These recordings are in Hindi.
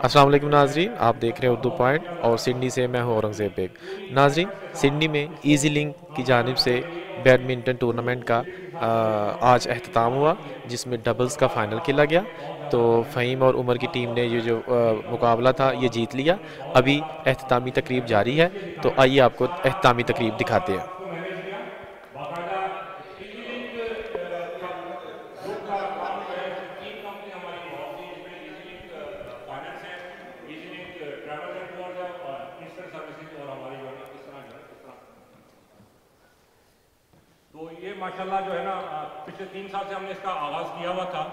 अस्सलाम वालेकुम नाजरीन, आप देख रहे हैं उर्दू पॉइंट और सिडनी से मैं हूं औरंगज़ेब बेग। नाजरीन, सिडनी में ईजी लिंक की जानिब से बैडमिंटन टूर्नामेंट का आज अख्ताम हुआ, जिसमें डबल्स का फ़ाइनल खेला गया। तो फ़हीम और उमर की टीम ने ये जो मुकाबला था ये जीत लिया। अभी अख्तामी तकरीब जारी है, तो आइए आपको अख्तामी तकरीब दिखाते हैं। उसको मैनेज किया बाकायदा। इजी लिंक का ग्रुप का काम जो है उसमें तीन कंपनी हमारी इन्वॉल्व थी, जिसमें इजी लिंक फाइनेंस है, easy link travels and tours है और इंस्टेंट सर्विसेज और हमारी जो है ना इस तरह जो है इस तरह। तो ये माशाल्लाह जो है ना पिछले 3 साल से हमने इसका आगाज़ किया हुआ था।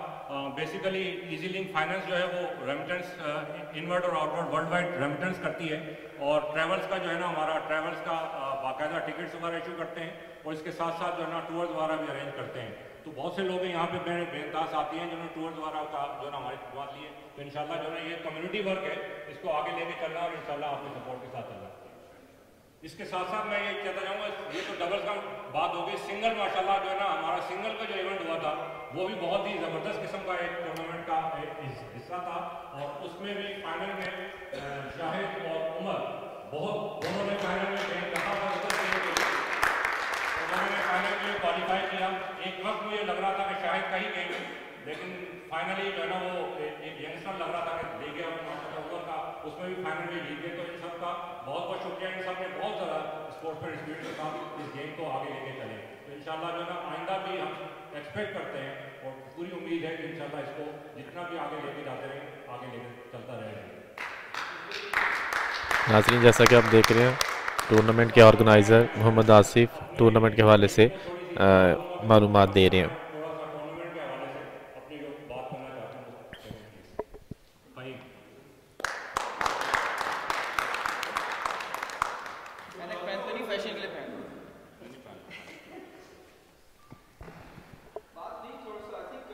बेसिकली इजी लिंक फाइनेंस जो है वो रेमिटेंस इनवर्ड और आउटवर्ड वर्ल्ड वाइड रेमिटेंस करती है, और ट्रैवल्स का जो है ना हमारा ट्रैवल्स का बाकायदा टिकट्स वगैरह इशू करते हैं, और इसके साथ साथ जो है ना टूर्स वगैरह भी अरेंज करते हैं। तो बहुत से लोग यहाँ पे बेनतास आती हैं जिन्होंने टूर्स वगैरह का जो है ना हमारी बात ली है। तो इंशाल्लाह जो है ना ये कम्युनिटी वर्क है, इसको आगे लेके चलना और इंशाल्लाह आपके सपोर्ट के साथ चलना। इसके साथ साथ मैं ये कहता जाऊँगा, ये तो डबल्स का बात हो गई। सिंगल माशाल्लाह जो है ना हमारा सिंगल का जो इवेंट हुआ था वो भी बहुत ही ज़बरदस्त किस्म का एक टूर्नामेंट का एक हिस्सा था, और उसमें भी फाइनल में शाहिद और उमर बहुत दोनों ने फाइनल में गेम रखा था तो उन्होंने फाइनल के लिए क्वालिफाई किया। एक वक्त मुझे लग रहा था कि शायद कहीं गए, लेकिन फाइनली जो है ना वो एक यंगस्टर लग रहा था कि ले गया माशाल्लाह ऊपर का, उसमें भी फाइनल में जीत गए। तो इन सब का बहुत बहुत शुक्रिया, इन सब ने बहुत ज़्यादा स्पोर्ट्स पर स्पिरिट के साथ इस गेम को आगे लेके चले। तो इंशाल्लाह जो है ना आइंदा भी हम एक्सपेक्ट करते हैं और पूरी उम्मीद है कि इंशाल्लाह इसको जितना भी आगे लेके जाते रहें, आगे लेके चलता रहेगा। नाजरीन, जैसा कि आप देख रहे हैं, टूर्नामेंट के ऑर्गेनाइज़र मोहम्मद आसिफ टूर्नामेंट के हवाले से कहूँगा कि मालूमात दे रहे हैं। मैं थोड़ा सा टूर्नामेंट के हवाले से अपनी जो बात करना चाहता हूँ वो करूँ प्लीज़ भाई। मैंने पहन तो नहीं, फैशन के लिए पहन बात नहीं, थोड़ा सा आई थिंक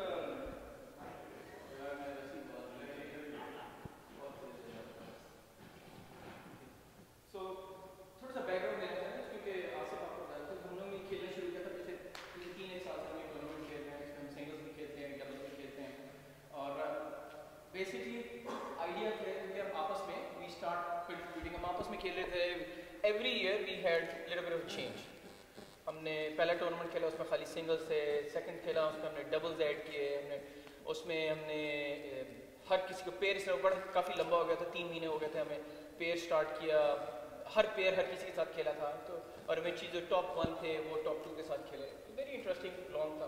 सो थोड़ा सा बैकग्राउंड देना चाहते हैं, क्योंकि आसिफ आपको बताया था हम लोग ने खेलना शुरू किया था पिछले पिछले 3 एक साल से। हम ये टूर्नामेंट खेल रहे हैं, इसमें हम सिंगल्स भी खेलते हैं, डबल्स भी खेलते हैं, और बेसिकली आइडिया क्या है कि हम आपस में वी स्टार्ट कंट्रीब्यूटिंग, हम आपस में खेल रहे थे। Every year we had little bit of change. हमने पहला टूर्नामेंट खेला उसमें खाली सिंगल्स थे, सेकंड खेला उसमें हमने डबल्स ऐड किए, हमने उसमें हमने हर किसी को पेयर से बड़ा काफ़ी लंबा हो गया था, 3 महीने हो गए थे, हमें पेयर स्टार्ट किया, हर पेयर हर किसी के साथ खेला था। तो और इवेंचुअली जो टॉप 1 थे वो टॉप 2 के साथ खेले। वेरी इंटरेस्टिंग लॉन्ग था।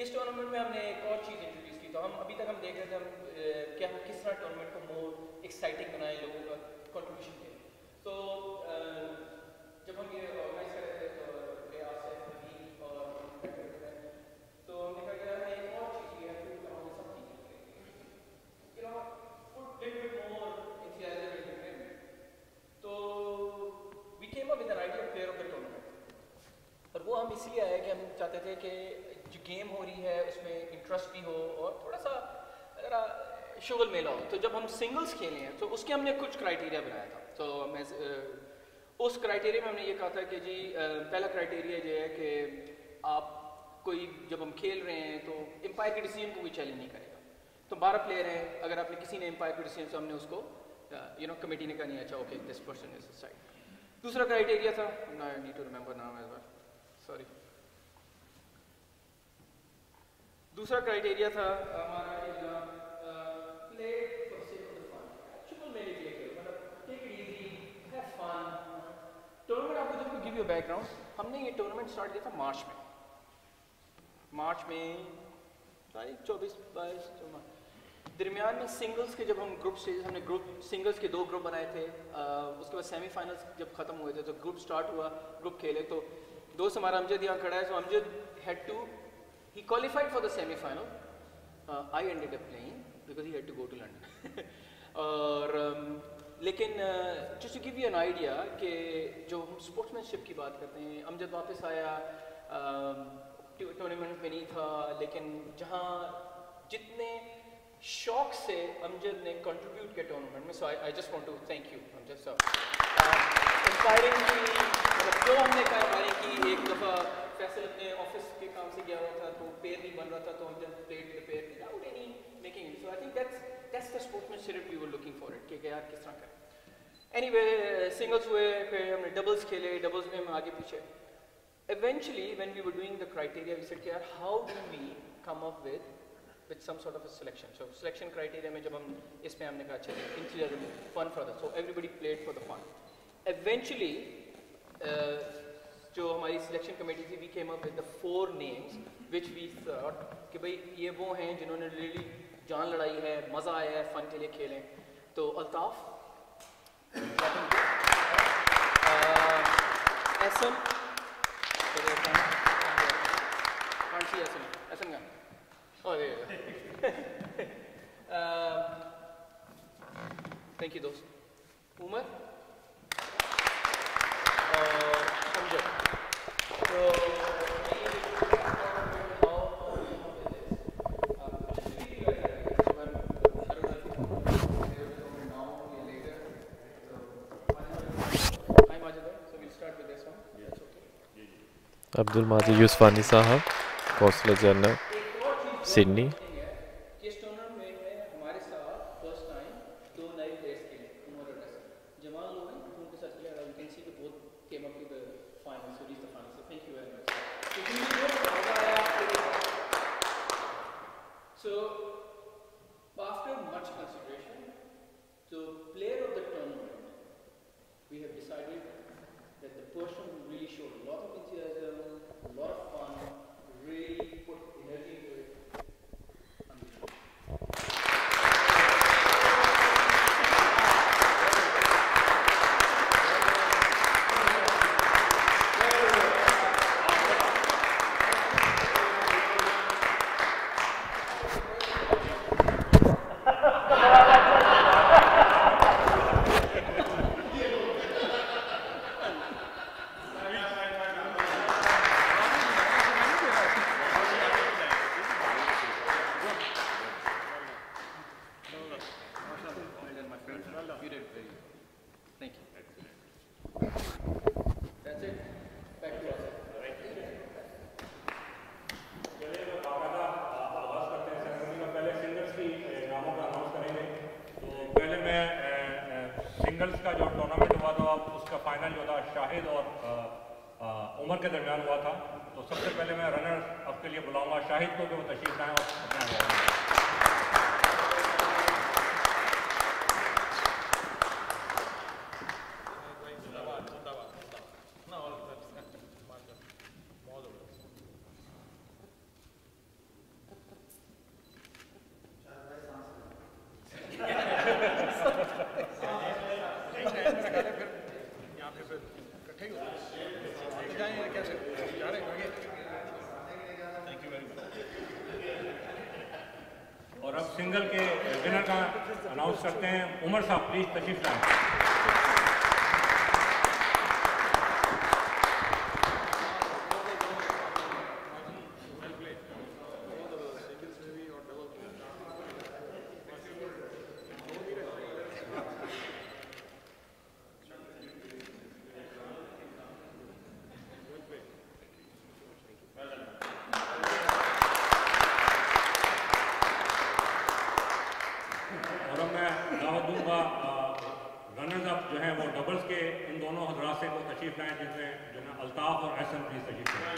इस टूर्नामेंट में हमने एक और चीज़ इंट्रोड्यूस की। तो हम अभी तक हम देख रहे थे हम क्या हम किस तरह टूर्नामेंट को मोर एक्साइटिंग बनाए, लोगों का कंट्रीब्यूशन के। तो जब हम ये ऑर्गेनाइज कर रहे थे तो प्रयास है नवीन और तो हमने कहा यार एक और चीज़ ये है कि हम something you know put little bit more enthusiasm into it। तो we came up with an idea player of the tournament, और वो हम इसलिए आए कि हम चाहते थे कि जो गेम हो रही है उसमें इंटरेस्ट भी हो और थोड़ा सा ज़रा शुगल मेला हो। तो जब हम सिंगल्स खेले हैं तो उसके हमने कुछ क्राइटेरिया बनाया था। तो मैं उस क्राइटेरिया में हमने ये कहा था कि जी पहला क्राइटेरिया ये है कि आप कोई जब हम खेल रहे हैं तो एम्पायर के डिसीजन को कोई चैलेंज नहीं करेगा। तो 12 प्लेयर हैं, अगर आपने किसी ने एम्पायर के डिसीजन, तो हमने उसको कमेटी ने कहा नहीं, अच्छा okay this person is side. दूसरा क्राइटेरिया था, I need to remember now as well, sorry. दूसरा क्राइटेरिया था हमारा play for sake of the fun, actual मेरे लिए खेलो, मतलब take it easy, have fun. Tournament आपको जब गिव यू बैकग्राउंड, हमने ये टूर्नामेंट स्टार्ट किया था मार्च में तारीख 24-22 दरमियान में। सिंगल्स के जब हम ग्रुप स्टेज, हमने ग्रुप सिंगल्स के 2 ग्रुप बनाए थे। उसके बाद सेमीफाइनल्स जब ख़त्म हुए थे तो ग्रुप स्टार्ट हुआ, ग्रुप खेले। तो दोस्त हमारा अमजद यहाँ खड़ा है, so Amjad had to, he qualified for the semi-final. I ended up playing because he had to go to London. और लेकिन just to give you an idea कि जो हम स्पोर्ट्समैनशिप की बात करते हैं, अमजद वापस आया, टूर्नामेंट में नहीं था, लेकिन जहाँ जितने शौक से अमजद ने कंट्रीब्यूट किया टूर्नामेंट में, so I just want to thank you Amjad साहब। इंस्पायरिंग की मतलब जो हमने इंस्पायरिंग की। एक दफ़ा फैसल अपने ऑफिस के काम से गया हुआ था तो पेयर नहीं बन रहा था, तो हम जब played the pair without any making, so I think that's the sportsmanship we were looking for. कि यार किस तरह करें। एनीवे सिंगल्स हुए, फिर हमने डबल्स खेले, डबल्स में हम आगे पीछे। Eventually when we were doing the criteria, we said कि यार how do we come up with some sort of a selection. So selection criteria में जब हम इसमें हमने कहा चलिए enthusiasm, fun for that, so everybody played for the fun. Eventually जो हमारी सिलेक्शन कमेटी थी, we came up with the 4 names which we thought कि भाई ये वो हैं जिन्होंने really जान लड़ाई है, मज़ा आया है, फन के लिए खेलें। तो अल्ताफ, एसम, एसम थैंक यू दोस्त, उमर और अमजद। तो अब्दुल माजिद यूसुफानी साहब, कौंसलर जनरल, सिडनी। सिंगल्स का जो टूर्नामेंट हुआ था उसका फाइनल जो था शाहिद और उमर के दरमियान हुआ था। तो सबसे पहले मैं रनर अप के लिए बुलाऊंगा शाहिद को कि वो तशरीफ लाएं और अपना सिंगल के विनर का अनाउंस करते हैं। उमर साहब प्लीज तशरीफ लाएं। रनर्स अप जो है वो डबल्स के इन दोनों हजरात से को तशरीफ लाएं, जिसमें जो है अल्ताफ और एहसन प्लीज तशरीफ लाएं।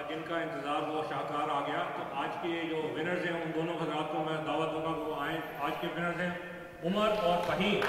जिनका इंतजार वो शाहकार आ गया, तो आज के जो विनर्स हैं उन दोनों हजरात को मैं दावत दूंगा कि वो आए। आज के विनर्स हैं उमर और फहीम।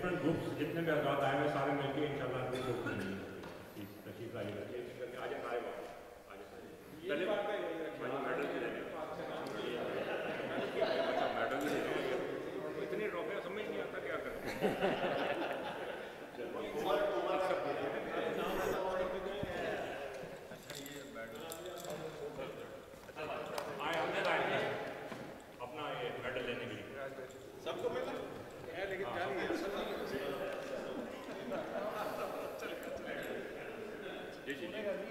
डिफरेंट ग्रुप्स जितने भी हजरात आए हुए सारे मिलकर इंशाल्लाह तशरीफ लाइएगा। आज सारे पहले मेडल भी लेने इतनी ट्रॉफियाँ समझ नहीं आता क्या करें। अपना ये मेडल लेने के लिए सबको मिला है, लेकिन क्या नहीं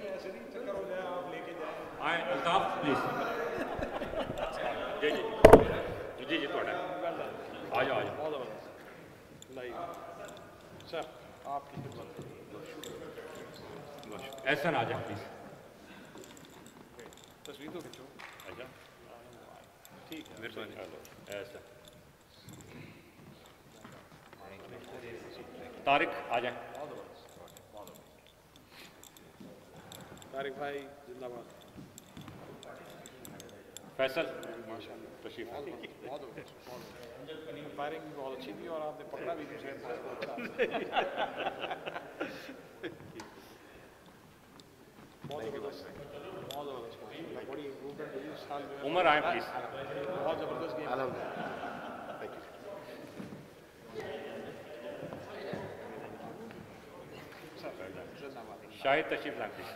है ऐसे नहीं चक्कर हो जाए आप लेके जाए। आए अल्ताफ प्लीज। जी जी जी जी थोड़ा आ जाओ सर आपकी ऐसा ना आ जाए प्लीज। तस्वीर तो खींचो। अच्छा ठीक है मेहरबानी। ऐसा तारिक आ जाए। तारिक भाई जिंदाबाद। फैसल माशाल्लाह तशरीफ बहुत फायरिंग भी बहुत अच्छी थी और आपने पकड़ा भी दूसरे बहुत जबरदस्त बड़ी इम्प्रूवमेंट हुई इस साल में। उमर आए प्लीज। बहुत जबरदस्त गेम। शाहिद तशरीफ लाए प्लीज।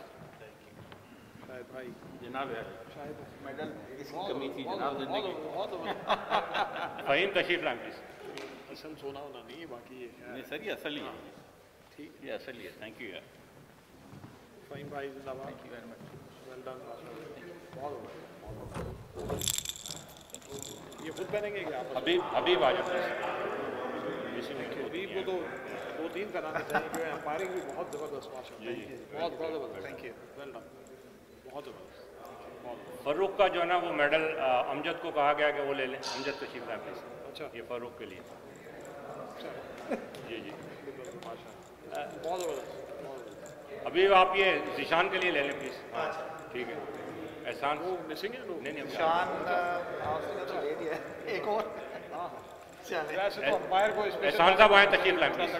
शाहिद भाई जनाब है शाहिद मेडल किसी कमी थी जनाब देने की। फ़हीम तशरीफ लाए प्लीज। असम सोना होना नहीं है बाकी ये नहीं सर ये असल ही है। ठीक ये असल ही है। थैंक यू यार फ़हीम भाई जिंदाबाद। Thank you very much. Well done बहुत ये खुद पहनेंगे क्या हबीब हबीब आ जाओ। हबीब को तो 2-3 कराने चाहिए जो एम्पायरिंग भी बहुत ज़बरदस्त माशाल्लाह। बहुत बहुत ज़बरदस्त। थैंक यू वेल डन बहुत ज़बरदस्त। फ़ारूक का जो है ना वो मेडल अमजद को कहा गया कि वो ले लें। अमजद तशरीफ लाए प्लीज। अच्छा ये फ़ारूक के लिए। जी जी माशाल्लाह बहुत ज़बरदस्त। अभी आप ये ज़िशान के लिए ले लें प्लीज़। ठीक है एहसान वो मिसिंग है। नहीं नहीं ज़िशान ले लिया एक और। वैसे तो अंपायर को एहसान साहब आए तशरीफ लाए प्लीज।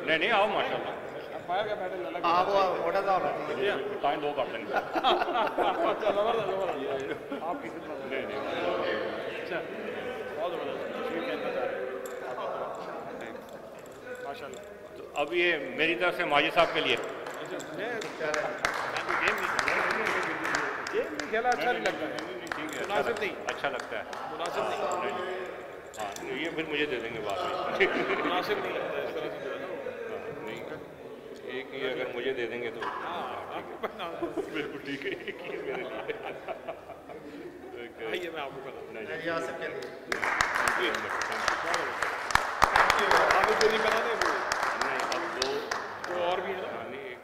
नहीं नहीं आओ माशाल्लाह अंपायर का मेडल अलग हां वो मोटा सा होना चाहिए टाइम 2 कर देंगे। जबरदस्त आपकी खिदमत। नहीं नहीं अच्छा बहुत ज़बरदस्त तशरीफ कहना चाह रहे हैं माशाल्लाह। तो अब ये मेरी तरफ से माजिद साहब के लिए। गेम नहीं खेला अच्छा नहीं लगता है। ठीक है मुनासिब नहीं अच्छा लगता है मुनासिब नहीं। हाँ ये फिर मुझे दे देंगे बाद में। मुनासिब नहीं लगता है इस तरह से जो है ना नहीं एक ही अगर मुझे दे देंगे तो बिल्कुल ठीक है एक ही मेरे लिए। आइए मैं आपको बताऊँ रियासत के लिए आप तो नहीं बना दे नहीं अब दो और भी है ना एक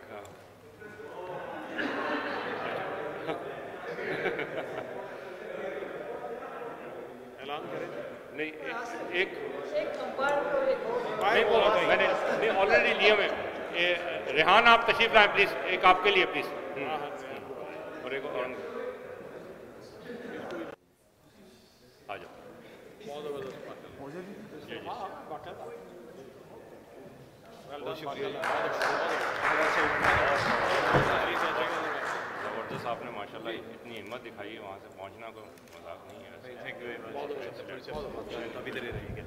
ऐलान करें नहीं एक मैंने नहीं ऑलरेडी लिए मैं रेहान आप तशरीफ लाएं प्लीज। एक आपके लिए प्लीज और एक और आ जाओ। बहुत ज़बरदस्त ज़बरदस्त आपने माशाल्लाह इतनी हिम्मत दिखाई है वहाँ से पहुँचना कोई मजाक नहीं है। अभी दे रहेंगे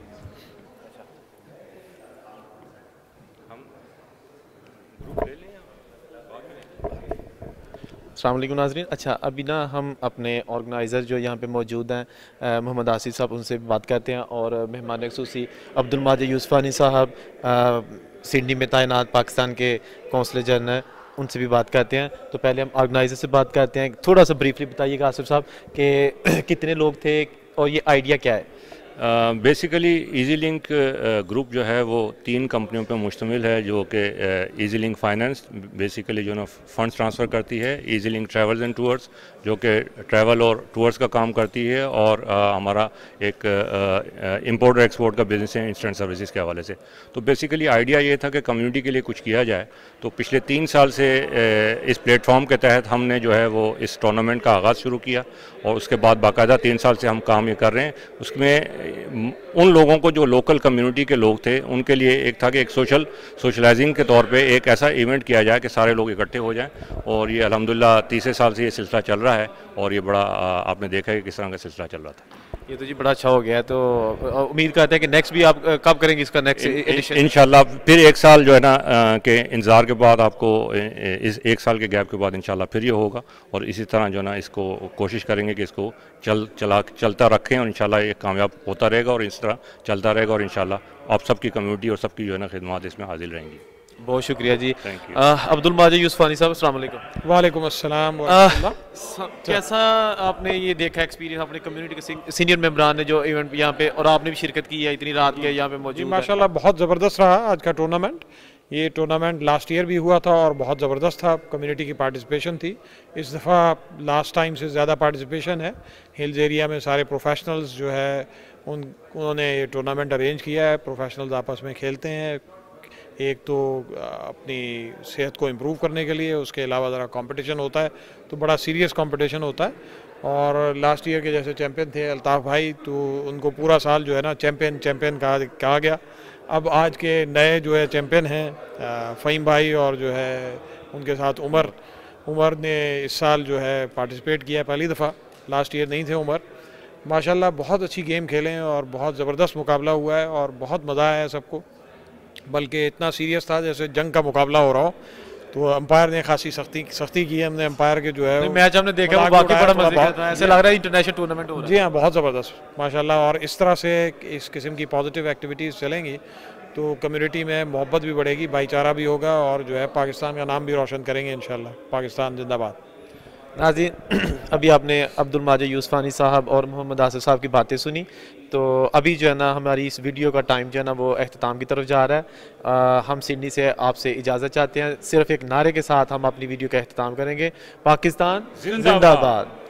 हम ग्रुप ले लें बाद में। अस्सलाम वालेकुम नाज़रीन। अच्छा अभी ना हम अपने ऑर्गेनाइज़र जो यहाँ पे मौजूद हैं मोहम्मद आसिफ साहब उनसे बात करते हैं और मेहमान ख़ुसूसी अब्दुल माजिद यूसुफ़ानी साहब सिडनी में तैनात पाकिस्तान के कौंसलर जनरल उनसे भी बात करते हैं। तो पहले हम ऑर्गेनाइज़र से बात करते हैं। थोड़ा सा ब्रीफली बताइएगा आसिफ साहब कि कितने लोग थे और ये आइडिया क्या है। बेसिकली ईजी लिंक ग्रुप जो है वो 3 कंपनियों पर मुश्तमिल है जो कि ईजी लिंक फाइनेंस बेसिकली जो ना फंड्स ट्रांसफ़र करती है। Easy link travels and tours जो कि ट्रैवल और टूर्स का काम करती है और हमारा एक इंपोर्ट और एक्सपोर्ट का बिज़नेस है इंस्टेंट सर्विसेज के हवाले से। तो बेसिकली आइडिया ये था कि कम्युनिटी के लिए कुछ किया जाए। तो पिछले 3 साल से इस प्लेटफॉर्म के तहत हमने जो है वो इस टूर्नामेंट का आगाज़ शुरू किया और उसके बाद बाकायदा 3 साल से हम काम ये कर रहे हैं। उसमें उन लोगों को जो लोकल कम्युनिटी के लोग थे उनके लिए एक था कि एक सोशलाइजिंग के तौर पे एक ऐसा इवेंट किया जाए कि सारे लोग इकट्ठे हो जाएं, और ये अल्हम्दुलिल्लाह तीसरे साल से ये सिलसिला चल रहा है, और ये बड़ा आपने देखा है कि किस तरह का सिलसिला चल रहा था। ये तो जी बड़ा अच्छा हो गया है। तो उम्मीद करते हैं कि नेक्स्ट भी आप कब करेंगे इसका नेक्स्ट एडिशन? इंशाल्लाह फिर एक साल जो है ना के इंतज़ार के बाद आपको इस एक साल के गैप के बाद इंशाल्लाह फिर ये होगा, और इसी तरह जो है ना इसको कोशिश करेंगे कि इसको चलता रखें, और इंशाल्लाह ये कामयाब होता रहेगा और इस तरह चलता रहेगा, और इंशाल्लाह आप सबकी कम्युनिटी और सबकी जो है ना खिदमत इसमें हाजिर रहेंगी। बहुत शुक्रिया जी। Thank you. अब्दुल माजिद यूसुफानी साहब, अस्सलाम वालेकुम। वालेकुम अस्सलाम। कैसा आपने ये देखा एक्सपीरियंस अपने कम्युनिटी के सीनियर मेंबरान ने जो इवेंट यहाँ पे, और आपने भी शिरकत की है, इतनी रात के यहाँ पे मौजूद? माशाल्लाह बहुत ज़बरदस्त रहा आज का टूर्नामेंट। ये टूर्नामेंट लास्ट ईयर भी हुआ था और बहुत ज़बरदस्त था, कम्युनिटी की पार्टिसिपेशन थी। इस दफ़ा लास्ट टाइम से ज़्यादा पार्टिसिपेशन है। हिल्स एरिया में सारे प्रोफेशनल्स जो है उन्होंने ये टूर्नामेंट अरेंज किया है। प्रोफेशनल्स आपस में खेलते हैं, एक तो अपनी सेहत को इम्प्रूव करने के लिए, उसके अलावा ज़रा कंपटीशन होता है, तो बड़ा सीरियस कंपटीशन होता है। और लास्ट ईयर के जैसे चैम्पियन थे अल्ताफ़ भाई, तो उनको पूरा साल जो है ना चैम्पियन कहा गया। अब आज के नए जो है चैम्पियन हैं फ़हीम भाई, और जो है उनके साथ उमर ने इस साल जो है पार्टिसिपेट किया पहली दफ़ा, लास्ट ईयर नहीं थे उमर। माशाल्लाह बहुत अच्छी गेम खेले हैं और बहुत ज़बरदस्त मुकाबला हुआ है और बहुत मज़ा आया है सबको, बल्कि इतना सीरियस था जैसे जंग का मुकाबला हो रहा हो। तो अंपायर ने खासी सख्ती की है, हमने अंपायर के जो है मैच हमने देखा वो वाकई बड़ा मजेदार था, ऐसे लग रहा है इंटरनेशनल टूर्नामेंट हो रहा है। जी हाँ, बहुत ज़बरदस्त माशाल्लाह। और इस तरह से इस किस्म की पॉजिटिव एक्टिविटीज़ चलेंगी तो कम्युनिटी में मोहब्बत भी बढ़ेगी, भाईचारा भी होगा, और जो है पाकिस्तान का नाम भी रोशन करेंगे इंशाल्लाह। पाकिस्तान जिंदाबाद। नाज़रीन, अभी आपने अब्दुल माजिद यूसुफानी साहब और मोहम्मद आसिफ साहब की बातें सुनी। तो अभी जो है ना हमारी इस वीडियो का टाइम जो है ना वो अख्ताम की तरफ जा रहा है। हम सिडनी से आपसे इजाज़त चाहते हैं, सिर्फ एक नारे के साथ हम अपनी वीडियो का अख्ताम करेंगे। पाकिस्तान जिंदाबाद।